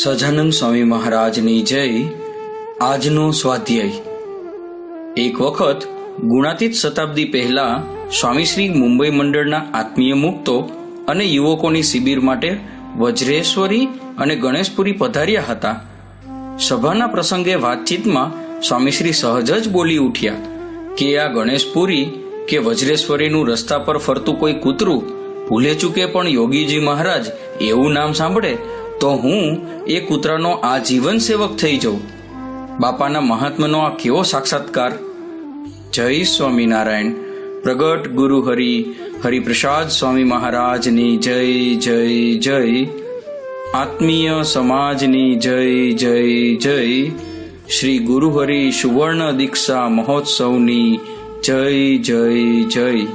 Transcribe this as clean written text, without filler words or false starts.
સહજાનંદ સ્વામી મહારાજની જય. આજનો સ્વાધ્યાય. એક વખત ગુણાતીત શતાબ્દી પહેલા સ્વામીશ્રી મુંબઈ મંડળના આત્મીય મુક્તો અને યુવકોની શિબિર માટે વજ્રેશ્વરી અને ગણેશપુરી પધાર્યા હતા. સભાના પ્રસંગે વાતચીતમાં સ્વામીશ્રી સહજ જ બોલી ઉઠ્યા કે આ ગણેશપુરી કે વજ્રેશ્વરીનું રસ્તા પર ફરતું કોઈ કૂતરું ભૂલે ચૂકે પણ યોગીજી મહારાજ એવું નામ સાંભળે તો હું એ કૂતરાનો આજીવન સેવક થઈ જાઉં. બાપાના મહાત્માનો આ કેવો સાક્ષાત્કાર! જય સ્વામિનારાયણ. પ્રગટ ગુરુ હરિપ્રસાદ સ્વામી મહારાજની જય જય જય. આત્મીય સમાજની જય જય જય. શ્રી ગુરુહરિ સુવર્ણ દીક્ષા મહોત્સવની જય જય જય.